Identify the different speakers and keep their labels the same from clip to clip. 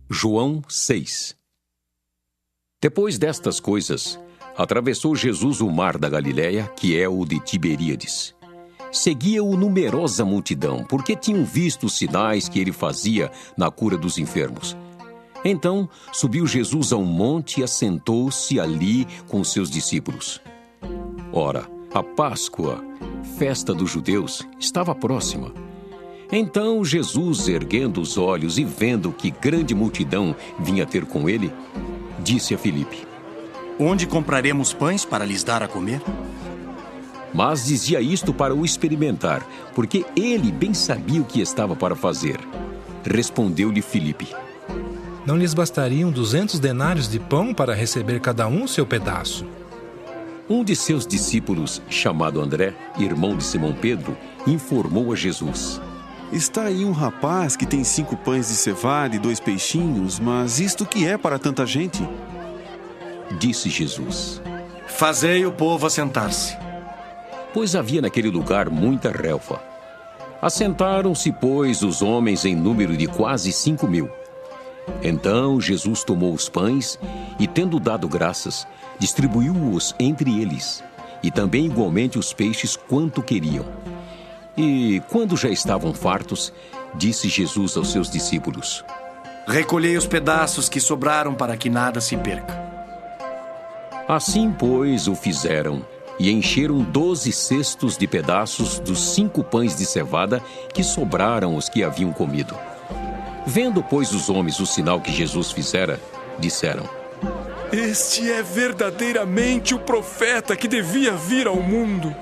Speaker 1: João 6. Depois destas coisas, atravessou Jesus o mar da Galileia, que é o de Tiberíades. Seguia-o numerosa multidão, porque tinham visto os sinais que ele fazia na cura dos enfermos. Então, subiu Jesus a um monte e assentou-se ali com os seus discípulos. Ora, a Páscoa, festa dos judeus, estava próxima. Então Jesus, erguendo os olhos e vendo que grande multidão vinha ter com ele, disse a Filipe:
Speaker 2: Onde compraremos pães para lhes dar a comer?
Speaker 1: Mas dizia isto para o experimentar, porque ele bem sabia o que estava para fazer. Respondeu-lhe Filipe:
Speaker 3: Não lhes bastariam 200 denários de pão para receber cada um seu pedaço?
Speaker 1: Um de seus discípulos, chamado André, irmão de Simão Pedro, informou a Jesus:
Speaker 4: Está aí um rapaz que tem 5 pães de cevada e 2 peixinhos, mas isto que é para tanta gente?
Speaker 1: Disse Jesus:
Speaker 2: Fazei o povo assentar-se.
Speaker 1: Pois havia naquele lugar muita relva. Assentaram-se, pois, os homens em número de quase 5.000. Então Jesus tomou os pães e, tendo dado graças, distribuiu-os entre eles, e também igualmente os peixes quanto queriam. E, quando já estavam fartos, disse Jesus aos seus discípulos:
Speaker 2: Recolhei os pedaços que sobraram para que nada se perca.
Speaker 1: Assim, pois, o fizeram, e encheram 12 cestos de pedaços dos 5 pães de cevada que sobraram os que haviam comido. Vendo, pois, os homens o sinal que Jesus fizera, disseram:
Speaker 5: Este é verdadeiramente o profeta que devia vir ao mundo.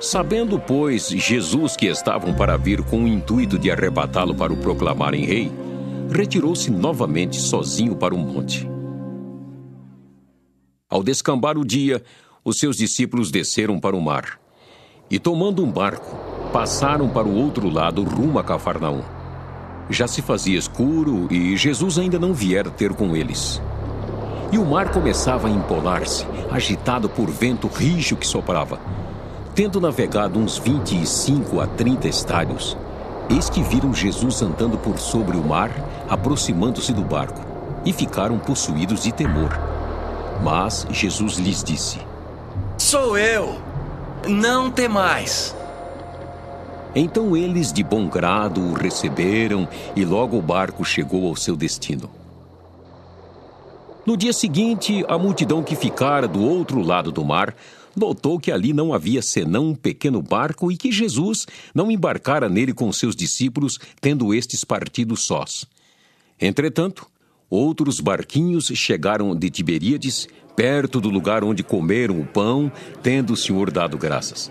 Speaker 1: Sabendo, pois, Jesus que estavam para vir com o intuito de arrebatá-lo para o proclamarem rei, retirou-se novamente sozinho para o monte. Ao descambar o dia, os seus discípulos desceram para o mar e, tomando um barco, passaram para o outro lado rumo a Cafarnaum. Já se fazia escuro e Jesus ainda não viera ter com eles. E o mar começava a empolar-se, agitado por vento rijo que soprava. Tendo navegado uns 25 a 30 estádios, eis que viram Jesus andando por sobre o mar, aproximando-se do barco, e ficaram possuídos de temor. Mas Jesus lhes disse:
Speaker 2: Sou eu, não temais.
Speaker 1: Então eles de bom grado o receberam, e logo o barco chegou ao seu destino. No dia seguinte, a multidão que ficara do outro lado do mar notou que ali não havia senão um pequeno barco e que Jesus não embarcara nele com seus discípulos, tendo estes partido sós. Entretanto, outros barquinhos chegaram de Tiberíades, perto do lugar onde comeram o pão, tendo o Senhor dado graças.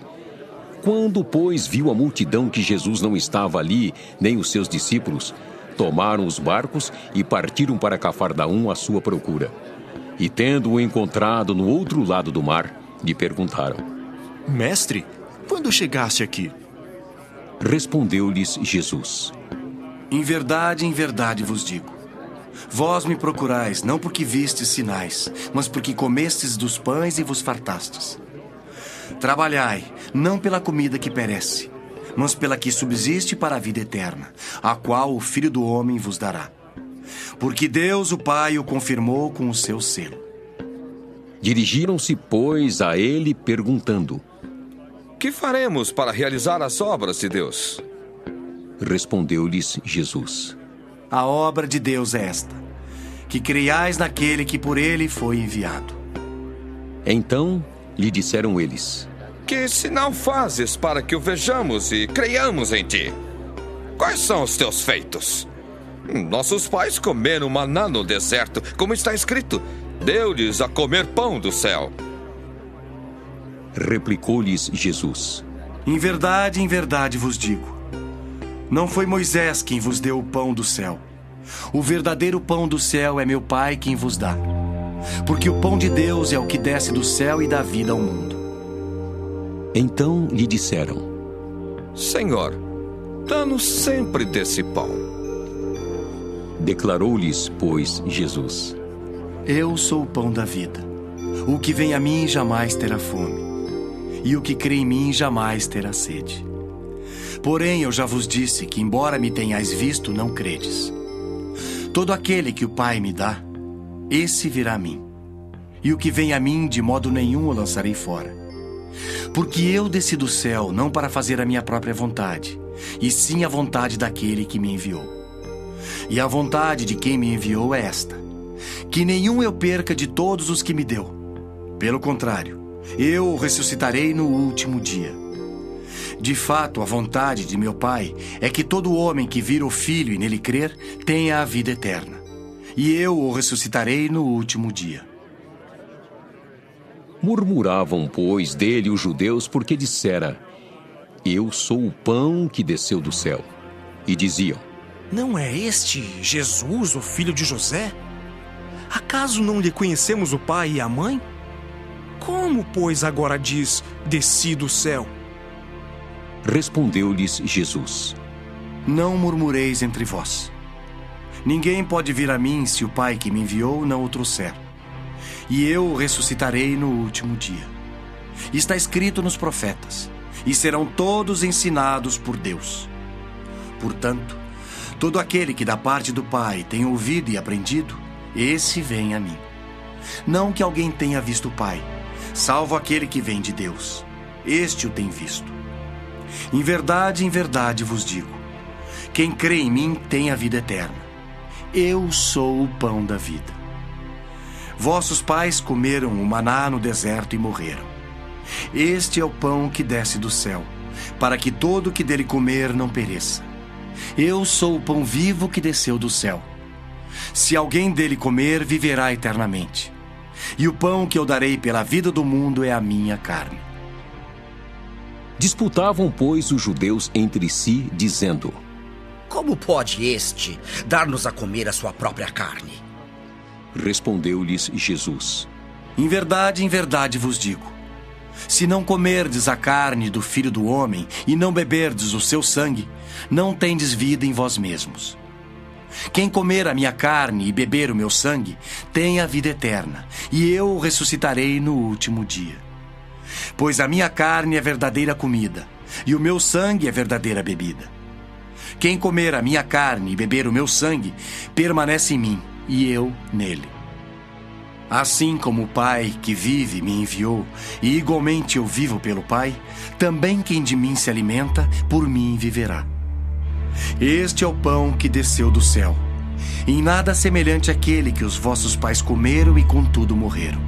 Speaker 1: Quando, pois, viu a multidão que Jesus não estava ali, nem os seus discípulos, tomaram os barcos e partiram para Cafarnaum à sua procura. E, tendo-o encontrado no outro lado do mar, lhe perguntaram:
Speaker 4: Mestre, quando chegaste aqui?
Speaker 1: Respondeu-lhes Jesus:
Speaker 2: Em verdade vos digo, vós me procurais não porque vistes sinais, mas porque comestes dos pães e vos fartastes. Trabalhai, não pela comida que perece, mas pela que subsiste para a vida eterna, a qual o Filho do Homem vos dará. Porque Deus, o Pai, o confirmou com o seu selo.
Speaker 1: Dirigiram-se, pois, a ele, perguntando:
Speaker 6: Que faremos para realizar as obras de Deus?
Speaker 1: Respondeu-lhes Jesus:
Speaker 2: A obra de Deus é esta, que creiais naquele que por ele foi enviado.
Speaker 1: Então lhe disseram eles:
Speaker 6: Que sinal fazes para que o vejamos e creiamos em ti? Quais são os teus feitos? Nossos pais comeram maná no deserto, como está escrito: deu-lhes a comer pão do céu.
Speaker 1: Replicou-lhes Jesus:
Speaker 2: Em verdade vos digo, não foi Moisés quem vos deu o pão do céu. O verdadeiro pão do céu é meu Pai quem vos dá. Porque o pão de Deus é o que desce do céu e dá vida ao mundo.
Speaker 1: Então lhe disseram:
Speaker 6: Senhor, dá-nos sempre desse pão.
Speaker 1: Declarou-lhes, pois, Jesus:
Speaker 2: Eu sou o pão da vida. O que vem a mim jamais terá fome, e o que crê em mim jamais terá sede. Porém, eu já vos disse que, embora me tenhais visto, não credes. Todo aquele que o Pai me dá, esse virá a mim. E o que vem a mim, de modo nenhum o lançarei fora. Porque eu desci do céu não para fazer a minha própria vontade, e sim a vontade daquele que me enviou. E a vontade de quem me enviou é esta: que nenhum eu perca de todos os que me deu. Pelo contrário, eu o ressuscitarei no último dia. De fato, a vontade de meu Pai é que todo homem que vira o Filho e nele crer tenha a vida eterna. E eu o ressuscitarei no último dia.
Speaker 1: Murmuravam, pois, dele os judeus, porque dissera: Eu sou o pão que desceu do céu. E diziam:
Speaker 7: Não é este Jesus, o filho de José? Acaso não lhe conhecemos o pai e a mãe? Como, pois, agora diz, desci do céu?
Speaker 1: Respondeu-lhes Jesus:
Speaker 2: Não murmureis entre vós. Ninguém pode vir a mim se o Pai que me enviou não o trouxer. E eu o ressuscitarei no último dia. Está escrito nos profetas: e serão todos ensinados por Deus. Portanto, todo aquele que da parte do Pai tem ouvido e aprendido, esse vem a mim. Não que alguém tenha visto o Pai, salvo aquele que vem de Deus. Este o tem visto. Em verdade vos digo: quem crê em mim tem a vida eterna. Eu sou o pão da vida. Vossos pais comeram o maná no deserto e morreram. Este é o pão que desce do céu, para que todo que dele comer não pereça. Eu sou o pão vivo que desceu do céu. Se alguém dele comer, viverá eternamente. E o pão que eu darei pela vida do mundo é a minha carne.
Speaker 1: Disputavam, pois, os judeus entre si, dizendo:
Speaker 8: Como pode este dar-nos a comer a sua própria carne?
Speaker 1: Respondeu-lhes Jesus:
Speaker 2: em verdade vos digo: se não comerdes a carne do Filho do Homem e não beberdes o seu sangue, não tendes vida em vós mesmos. Quem comer a minha carne e beber o meu sangue, tem a vida eterna, e eu o ressuscitarei no último dia. Pois a minha carne é verdadeira comida, e o meu sangue é verdadeira bebida. Quem comer a minha carne e beber o meu sangue, permanece em mim, e eu nele. Assim como o Pai que vive me enviou, e igualmente eu vivo pelo Pai, também quem de mim se alimenta, por mim viverá. Este é o pão que desceu do céu, em nada semelhante àquele que os vossos pais comeram e contudo morreram.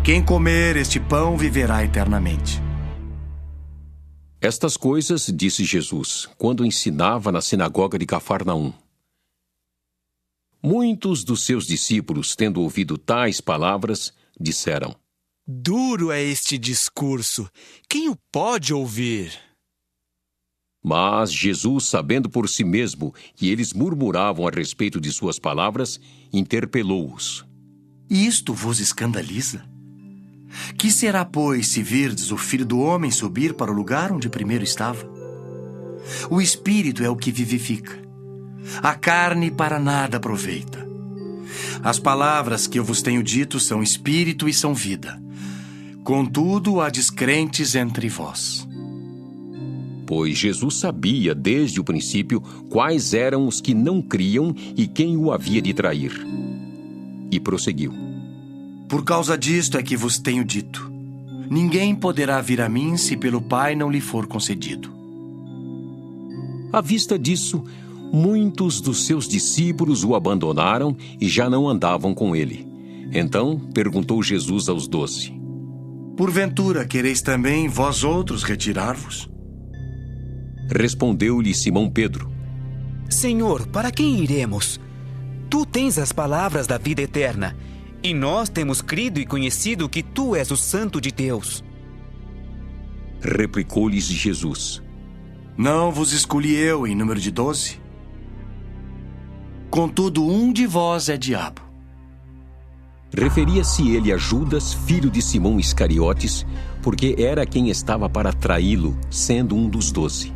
Speaker 2: Quem comer este pão viverá eternamente.
Speaker 1: Estas coisas disse Jesus, quando ensinava na sinagoga de Cafarnaum. Muitos dos seus discípulos, tendo ouvido tais palavras, disseram:
Speaker 7: Duro é este discurso. Quem o pode ouvir?
Speaker 1: Mas Jesus, sabendo por si mesmo que eles murmuravam a respeito de suas palavras, interpelou-os:
Speaker 2: Isto vos escandaliza? Que será, pois, se virdes o Filho do Homem subir para o lugar onde primeiro estava? O Espírito é o que vivifica. A carne para nada aproveita. As palavras que eu vos tenho dito são espírito e são vida. Contudo, há descrentes entre vós.
Speaker 1: Pois Jesus sabia desde o princípio quais eram os que não criam e quem o havia de trair. E prosseguiu:
Speaker 2: Por causa disto é que vos tenho dito: ninguém poderá vir a mim se pelo Pai não lhe for concedido.
Speaker 1: À vista disso, muitos dos seus discípulos o abandonaram e já não andavam com ele. Então perguntou Jesus aos 12:
Speaker 2: Porventura quereis também vós outros retirar-vos?
Speaker 1: Respondeu-lhe Simão Pedro:
Speaker 9: Senhor, para quem iremos? Tu tens as palavras da vida eterna, e nós temos crido e conhecido que tu és o Santo de Deus.
Speaker 1: Replicou-lhes Jesus:
Speaker 2: Não vos escolhi eu em número de 12? Contudo, um de vós é diabo.
Speaker 1: Referia-se ele a Judas, filho de Simão Iscariotes, porque era quem estava para traí-lo, sendo um dos 12.